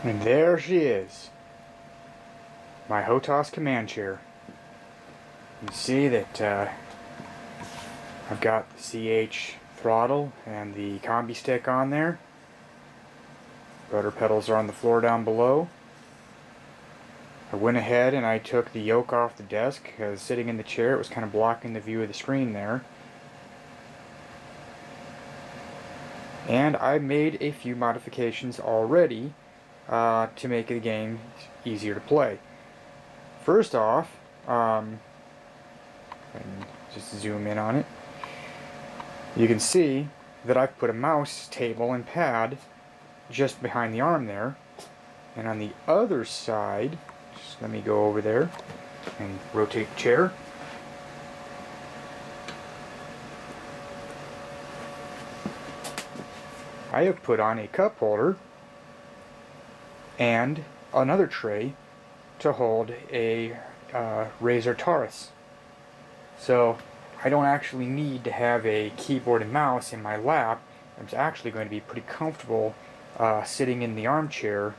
And there she is, my HOTAS command chair. You can see that I've got the CH throttle and the combi stick on there. Rudder pedals are on the floor down below. I went ahead and I took the yoke off the desk because sitting in the chair it was kind of blocking the view of the screen there. And I made a few modifications already to make the game easier to play. First off, and just zoom in on it, you can see that I've put a mouse table and pad just behind the arm there, and on the other side, just let me go over there and rotate the chair. I have put on a cup holder and another tray to hold a Razer Taurus. So I don't actually need to have a keyboard and mouse in my lap. I'm actually going to be pretty comfortable sitting in the armchair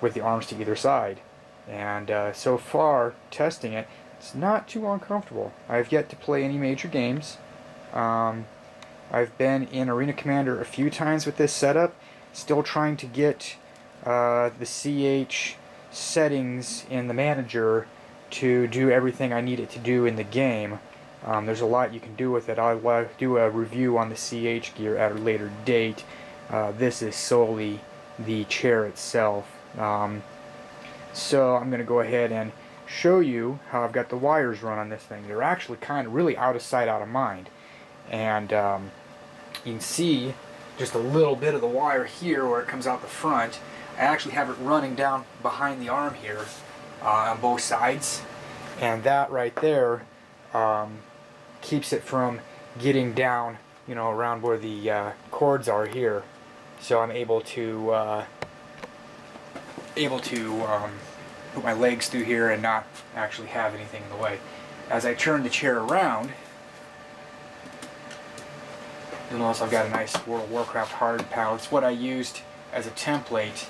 with the arms to either side. And so far, testing it, it's not too uncomfortable. I've yet to play any major games. I've been in Arena Commander a few times with this setup, still trying to get the CH settings in the manager to do everything I need it to do in the game. There's a lot you can do with it. I'll do a review on the CH gear at a later date. This is solely the chair itself. So I'm going to go ahead and show you how I've got the wires run on this thing. They're actually kind of really out of sight, out of mind. And you can see just a little bit of the wire here where it comes out the front. I actually have it running down behind the arm here on both sides, and that right there keeps it from getting down, you know, around where the cords are here. So I'm able to put my legs through here and not actually have anything in the way. As I turn the chair around, you'll notice I've got a nice World of Warcraft hard panel. It's what I used as a template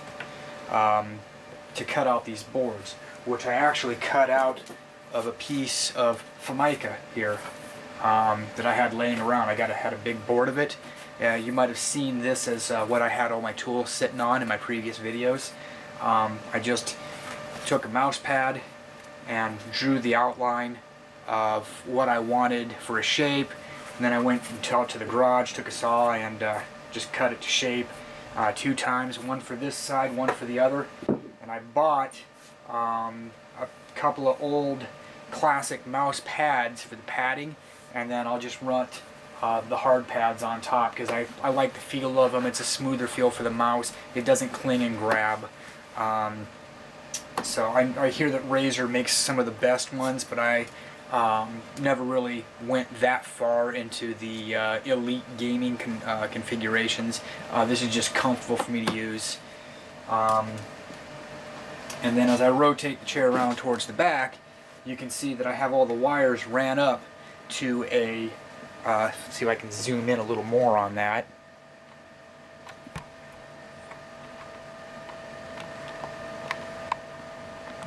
to cut out these boards, which I actually cut out of a piece of Formica here that I had laying around. I had a big board of it. You might have seen this as what I had all my tools sitting on in my previous videos. I just took a mouse pad and drew the outline of what I wanted for a shape, and then I went out to the garage, took a saw, and just cut it to shape 2 times, one for this side, one for the other. And I bought a couple of old classic mouse pads for the padding, and then I'll just run the hard pads on top because I like the feel of them. It's a smoother feel for the mouse. It doesn't cling and grab. So I hear that Razer makes some of the best ones, but I never really went that far into the elite gaming configurations. This is just comfortable for me to use. And then as I rotate the chair around towards the back, you can see that I have all the wires ran up to a, let's see if I can zoom in a little more on that.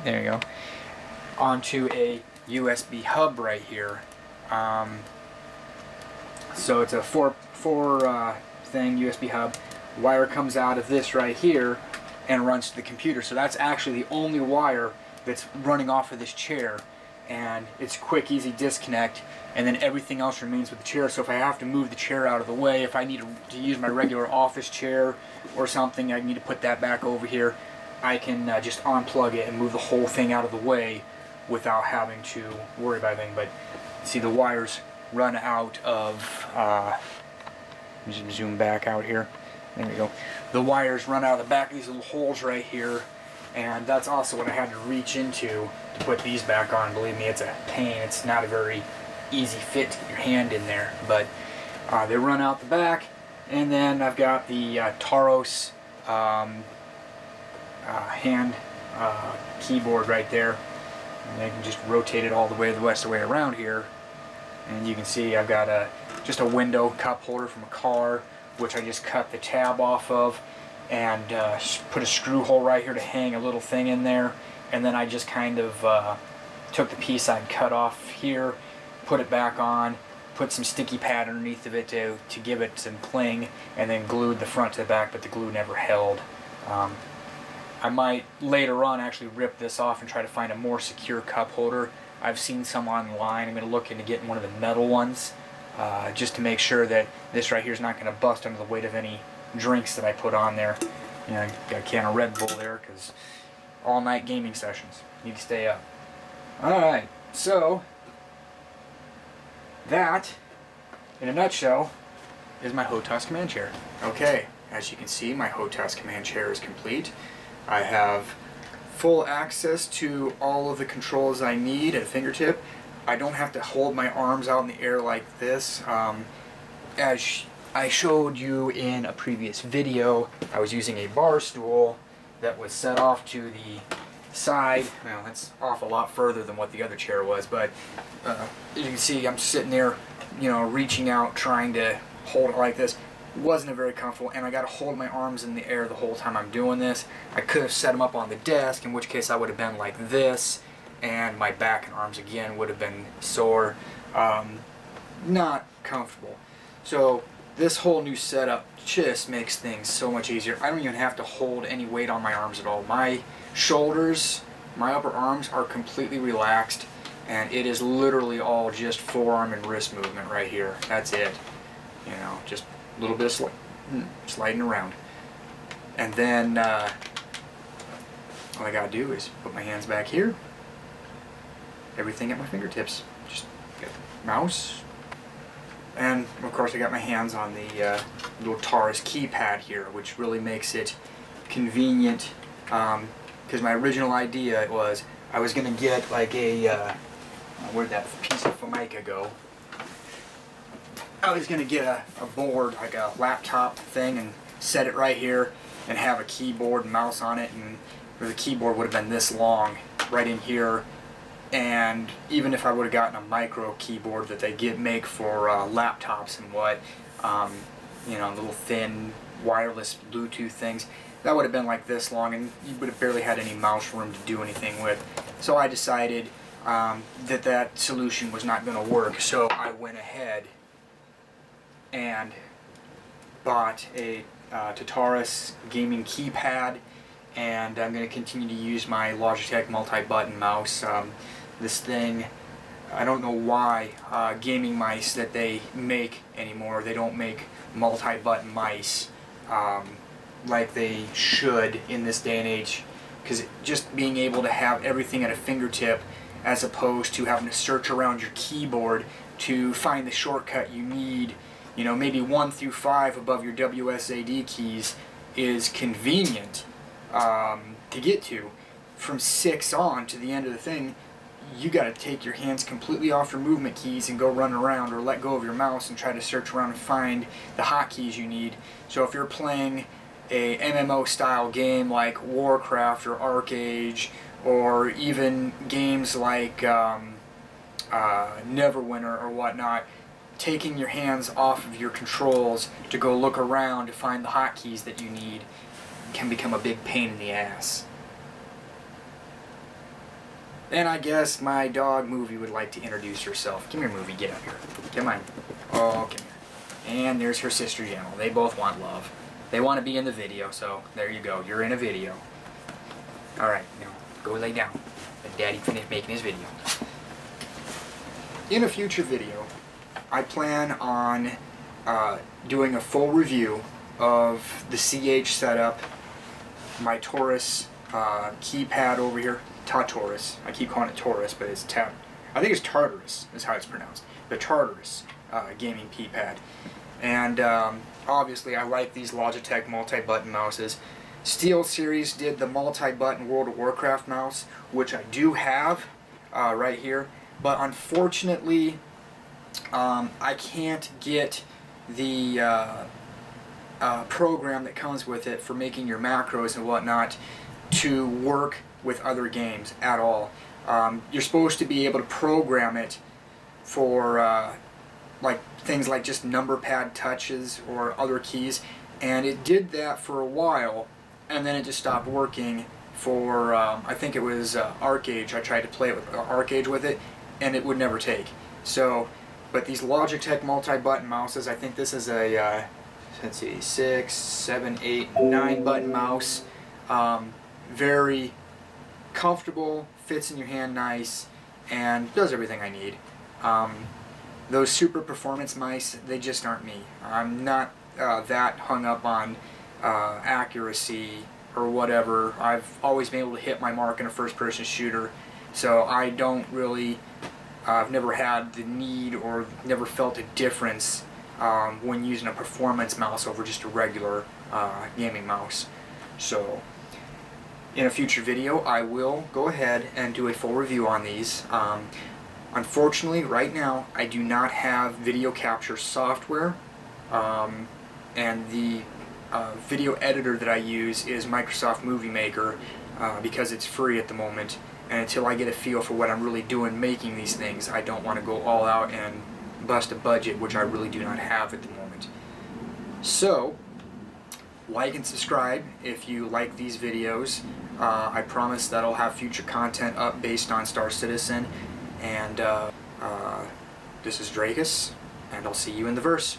There you go. Onto a USB hub right here. So it's a four thing USB hub. Wire comes out of this right here and runs to the computer. So that's actually the only wire that's running off of this chair, and it's quick, easy disconnect, and then everything else remains with the chair. So if I have to move the chair out of the way, if I need to use my regular office chair or something, I need to put that back over here, I can just unplug it and move the whole thing out of the way without having to worry about anything. But see, the wires run out of, just zoom back out here, there we go. The wires run out of the back of these little holes right here, and that's also what I had to reach into to put these back on. Believe me, it's a pain. It's not a very easy fit to get your hand in there, but they run out the back. And then I've got the Taurus hand keyboard right there, and I can just rotate it all the way the rest of the way around here, and you can see I've got just a window cup holder from a car, which I just cut the tab off of, and put a screw hole right here to hang a little thing in there, and then I just kind of took the piece I'd cut off here, put it back on, put some sticky pad underneath of it to give it some cling, and then glued the front to the back, but the glue never held. I might later on actually rip this off and try to find a more secure cup holder. I've seen some online. I'm going to look into getting one of the metal ones, just to make sure that this right here is not going to bust under the weight of any drinks that I put on there. You know, got a can of Red Bull there because all night gaming sessions. Need to stay up. Alright, so that, in a nutshell, is my HOTAS command chair. Okay, as you can see, my HOTAS command chair is complete. I have full access to all of the controls I need at a fingertip. I don't have to hold my arms out in the air like this. As I showed you in a previous video, I was using a bar stool that was set off to the side. Well, that's off a lot further than what the other chair was, but as you can see, I'm sitting there, you know, reaching out, trying to hold it like this. It wasn't very comfortable, and I got to hold my arms in the air the whole time I'm doing this. I could have set them up on the desk, in which case I would have been like this, and my back and arms again would have been sore. Not comfortable. So this whole new setup just makes things so much easier. I don't even have to hold any weight on my arms at all. My shoulders, my upper arms are completely relaxed, and it is literally all just forearm and wrist movement right here. That's it. You know, just a little bit of sliding around. And then all I gotta do is put my hands back here. Everything at my fingertips. Just get the mouse. And of course I got my hands on the little Taurus keypad here, which really makes it convenient. Because my original idea was I was going to get like a, where'd that piece of Formica go? I was going to get a board, like a laptop thing, and set it right here and have a keyboard and mouse on it, and the keyboard would have been this long right in here. And even if I would have gotten a micro keyboard that they make for laptops and what, you know, little thin wireless Bluetooth things, that would have been like this long, and you would have barely had any mouse room to do anything with. So I decided that solution was not going to work. So I went ahead and bought a Taurus gaming keypad, and I'm going to continue to use my Logitech multi-button mouse. This thing, I don't know why gaming mice that they make anymore, they don't make multi-button mice like they should in this day and age, because just being able to have everything at a fingertip as opposed to having to search around your keyboard to find the shortcut you need, you know, maybe 1 through 5 above your WSAD keys is convenient to get to. From 6 on to the end of the thing, you got to take your hands completely off your movement keys and go run around, or let go of your mouse and try to search around and find the hotkeys you need. So if you're playing a MMO style game like Warcraft or ArcAge, or even games like Neverwinter or whatnot, taking your hands off of your controls to go look around to find the hotkeys that you need can become a big pain in the ass. And I guess my dog Movie would like to introduce herself. Come here, Movie, get up here. Come on. Oh, come here. And there's her sister Gemma. They both want love. They want to be in the video, so there you go. You're in a video. Alright, now go lay down. Let Daddy finish making his video. In a future video, I plan on doing a full review of the CH setup, my Taurus keypad over here. Taurus. I keep calling it Taurus, but it's I think it's Tartarus is how it's pronounced. The Tartarus gaming keypad. And obviously I like these Logitech multi-button mouses. SteelSeries did the multi-button World of Warcraft mouse, which I do have right here. But unfortunately, I can't get the program that comes with it for making your macros and whatnot to work with other games at all. You're supposed to be able to program it for like things like just number pad touches or other keys, And it did that for a while, and then it just stopped working for, I think it was ArcGauge. I tried to play it with ArcGauge with it, and it would never take. So, but these Logitech multi-button mouses, I think this is a, let's see, 6, 7, 8, 9 button mouse. Very comfortable, fits in your hand nice, and does everything I need. Those super performance mice, they just aren't me. I'm not that hung up on accuracy or whatever. I've always been able to hit my mark in a first-person shooter, so I don't really, I've never had the need or never felt a difference when using a performance mouse over just a regular gaming mouse. So in a future video I will go ahead and do a full review on these. Unfortunately, right now I do not have video capture software, and the video editor that I use is Microsoft Movie Maker because it's free at the moment, and until I get a feel for what I'm really doing making these things, I don't want to go all out and bust a budget, which I really do not have at the moment. So, like and subscribe if you like these videos. I promise that I'll have future content up based on Star Citizen. And this is Drakus, and I'll see you in the verse.